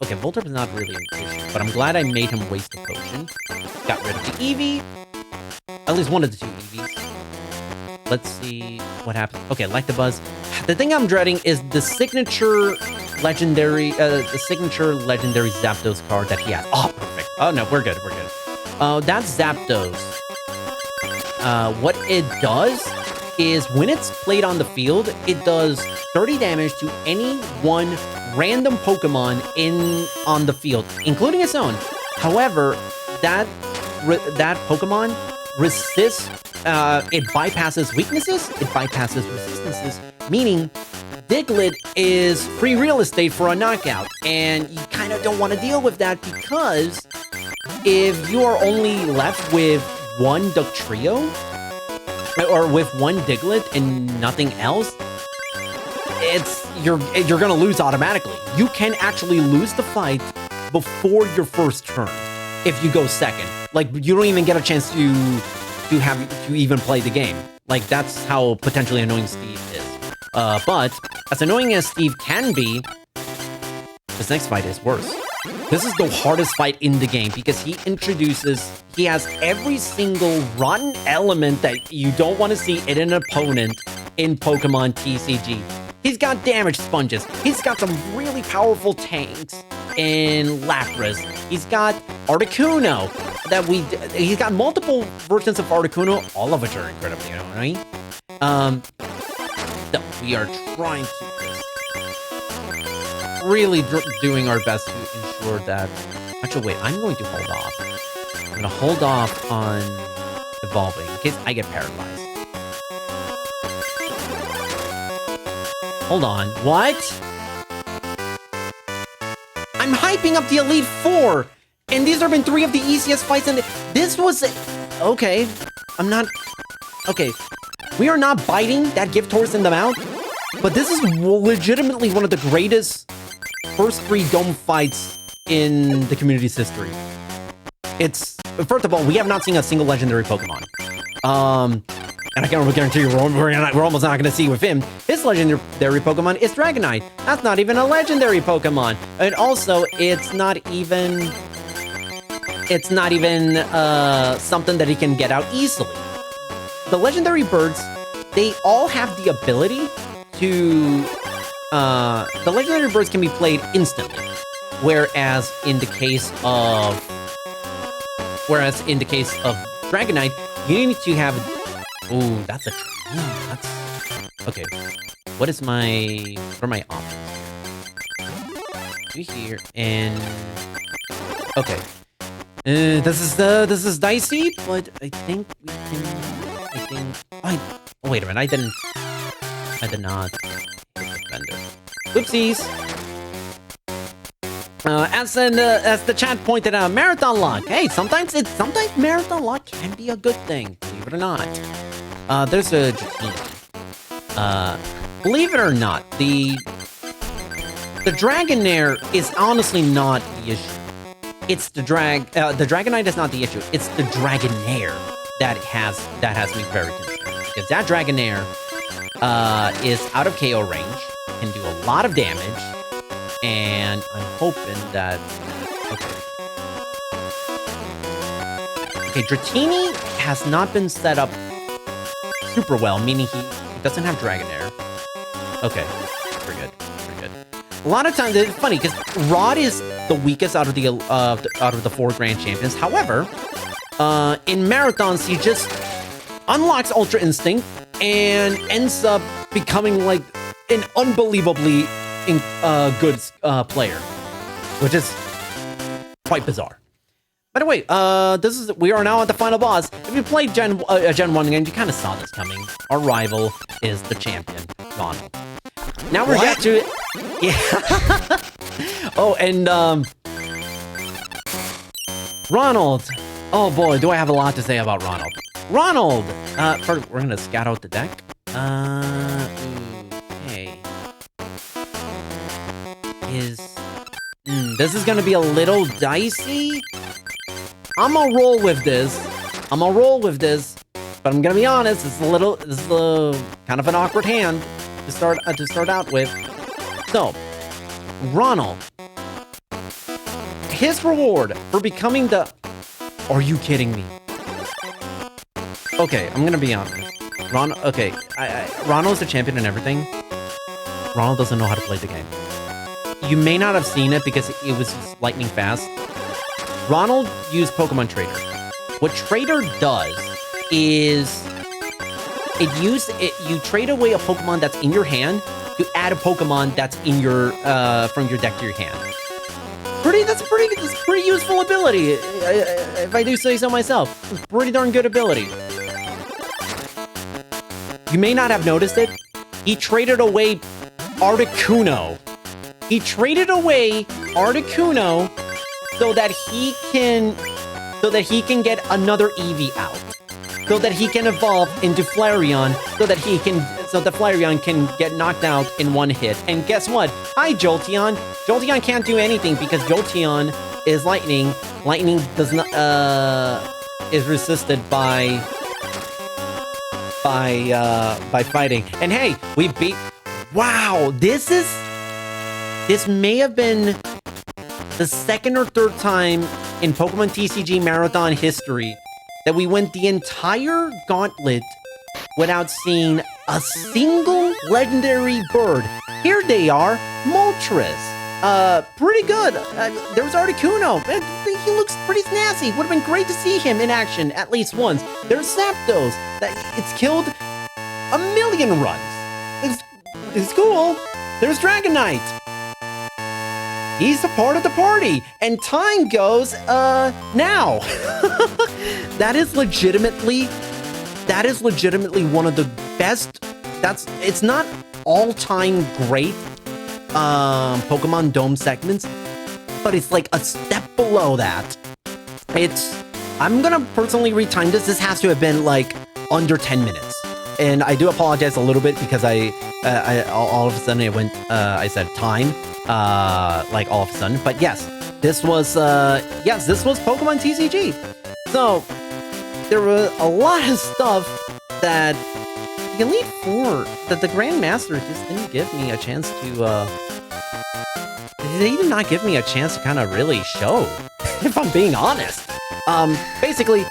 Okay, Voltorb is not really an issue, but I'm glad I made him waste a potion. Got rid of the Eevee. At least one of the 2 Eevees. Let's see what happens. Okay, like the buzz. The thing I'm dreading is the signature legendary Zapdos card that he has. Oh, perfect. Oh no, we're good. That's Zapdos. What it does is when it's played on the field, it does 30 damage to any one random Pokemon on the field, including its own. However, that Pokemon resists. It bypasses weaknesses, it bypasses resistances, meaning Diglett is free real estate for a knockout, and you kind of don't want to deal with that because if you are only left with one Dugtrio, or with one Diglett and nothing else, you're gonna lose automatically. You can actually lose the fight before your first turn if you go second. Like, you don't even get a chance to even play the game. Like, that's how potentially annoying Steve is. But as annoying as Steve can be, this next fight is worse. This is the hardest fight in the game because he has every single rotten element that you don't want to see in an opponent in Pokemon TCG. He's got damage sponges. He's got some really powerful tanks in Lapras. He's got Articuno. He's got multiple versions of Articuno, all of which are incredibly annoying. So we are trying to really doing our best to ensure that. Actually, wait, I'm going to hold off. I'm going to hold off on evolving in case I get paralyzed. Hold on, what? I'm hyping up the Elite Four, and these have been 3 of the easiest fights in this was... Okay, I'm not... Okay, we are not biting that gift horse in the mouth, but this is legitimately one of the greatest first 3 dome fights in the community's history. It's... First of all, we have not seen a single legendary Pokemon. And I can guarantee you we're almost not going to see with him. His legendary Pokemon is Dragonite. That's not even a legendary Pokemon. And also, it's not even something that he can get out easily. The legendary birds, they all have the ability to... the legendary birds can be played instantly. Whereas in the case of Dragonite, you need to have... Ooh, that's a... that's... Okay. What are my options? Here, and... Okay. This is dicey, but I think we can... Oh, wait a minute, I did not hit the vendor. Oopsies! As the chat pointed out, marathon luck. Hey, sometimes marathon luck can be a good thing, believe it or not. There's a Dratini. Believe it or not, the Dragonair is honestly not the issue. It's the Dragonite is not the issue. It's the Dragonair that has me very concerned. Because that Dragonair is out of KO range, can do a lot of damage, and I'm hoping that... Okay, Dratini has not been set up super well, meaning he doesn't have Dragonair. Okay, pretty good. A lot of times, it's funny because Rod is the weakest out of the 4 Grand Champions. However, in marathons, he just unlocks Ultra Instinct and ends up becoming like an unbelievably good player, which is quite bizarre. By the way, we are now at the final boss. If you played Gen 1 game, you kind of saw this coming. Our rival is the champion, Ronald. Now we're back to it. Yeah. Oh, and Ronald. Oh boy, do I have a lot to say about Ronald. Ronald. First, we're gonna scout out the deck. Okay. This is gonna be a little dicey. I'm gonna roll with this, but I'm gonna be honest. This is a kind of an awkward hand to start out with. So, Ronald, his reward for becoming the... Are you kidding me? Okay, I'm gonna be honest. Ronald's the champion and everything. Ronald doesn't know how to play the game. You may not have seen it because it was just lightning fast. Ronald used Pokemon Trader. What Trader does is you trade away a Pokemon that's in your hand to add a Pokemon that's in your from your deck to your hand. That's a pretty useful ability, if I do say so myself. It's a pretty darn good ability. You may not have noticed it. He traded away Articuno. So that he can get another Eevee out. So that he can evolve into Flareon, so the Flareon can get knocked out in one hit. And guess what? Hi, Jolteon. Jolteon can't do anything because Jolteon is lightning. Lightning does not is resisted by fighting. And hey, we beat. Wow, this may have been the second or third time in Pokemon TCG Marathon history that we went the entire gauntlet without seeing a single legendary bird. Here they are, Moltres. Pretty good. There was Articuno. He looks pretty snazzy. Would have been great to see him in action at least once. There's Zapdos. It's killed a million runs. It's cool. There's Dragonite. He's a part of the party, and time goes, now. That is legitimately one of the best, it's not all-time great, Pokemon Dome segments, but it's like a step below that. I'm gonna personally retime this. This has to have been like under 10 minutes. And I do apologize a little bit because I all of a sudden I said time. Like all of a sudden, but yes, this was Pokemon TCG. So there were a lot of stuff that the Elite Four, that the Grandmaster just didn't give me a chance to. They did not give me a chance to kind of really show, if I'm being honest. Basically,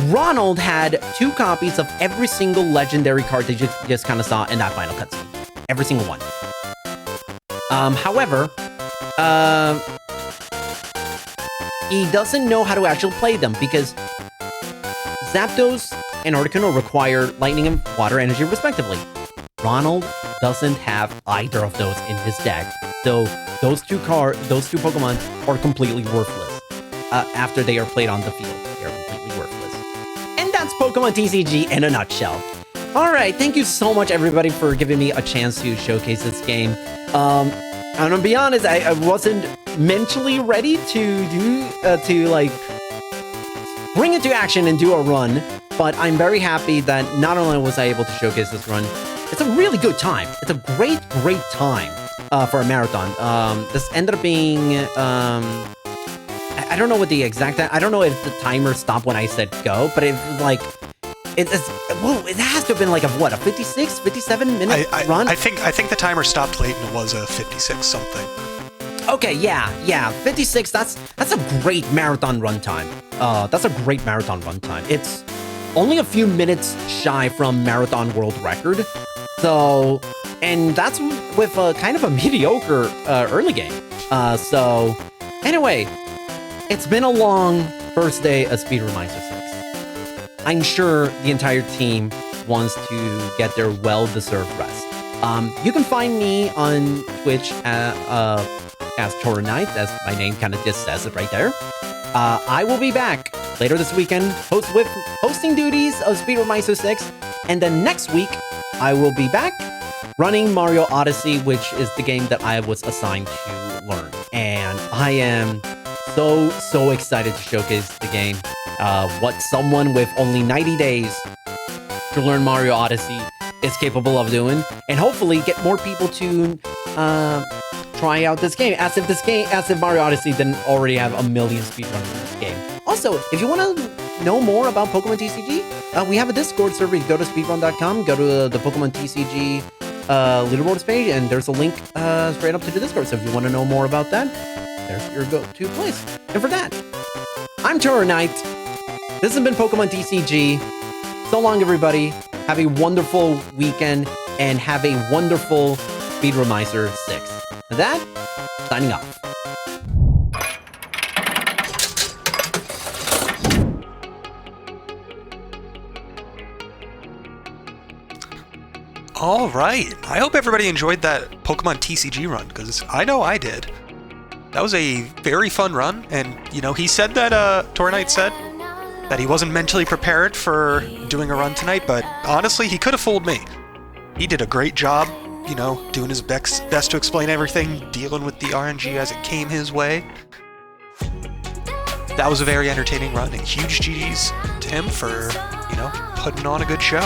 Ronald had 2 copies of every single legendary card that you just kind of saw in that final cutscene. Every single one. However, he doesn't know how to actually play them because Zapdos and Articuno require lightning and water energy respectively. Ronald doesn't have either of those in his deck, so those two Pokemon are completely worthless. After they are played on the field, they are completely worthless. And that's Pokemon TCG in a nutshell. Alright, thank you so much everybody for giving me a chance to showcase this game. I'm gonna be honest, I wasn't mentally ready to like bring it to action and do a run, but I'm very happy that not only was I able to showcase this run, it's a really good time. It's a great time. for a marathon. This ended up being, I don't know what the exact, I don't know if the timer stopped when I said go, but it was like, it has to have been like a 56, 57 minute run? I think the timer stopped late and it was a 56 something. Okay, yeah, 56, that's a great marathon runtime. That's a great marathon runtime. It's only a few minutes shy from marathon world record. So, and that's with kind of a mediocre early game. So, anyway, it's been a long first day of Speedromizer 6. I'm sure the entire team wants to get their well-deserved rest. You can find me on Twitch as Toronite, as my name kind of just says it right there. I will be back later this weekend, with hosting duties of Speedromizer 6, and then next week, I will be back running Mario Odyssey, which is the game that I was assigned to learn. And I am so excited to showcase the game. What someone with only 90 days to learn Mario Odyssey is capable of doing, and hopefully get more people to try out this game, as if Mario Odyssey didn't already have a million speedrunners in this game. Also, if you want to know more about Pokemon TCG, we have a Discord server. You go to speedrun.com, go to the Pokemon TCG leaderboards page, and there's a link straight up to the Discord. So if you want to know more about that, there's your go-to place. And for that, I'm Toronite. This has been Pokemon TCG. So long, everybody. Have a wonderful weekend, and have a wonderful Speedromizer 6. With that, signing off. All right. I hope everybody enjoyed that Pokemon TCG run, because I know I did. That was a very fun run, and, you know, he said that, Toronite said that he wasn't mentally prepared for doing a run tonight, but honestly, he could have fooled me. He did a great job, you know, doing his best to explain everything, dealing with the RNG as it came his way. That was a very entertaining run, and huge GGs to him for, you know, putting on a good show.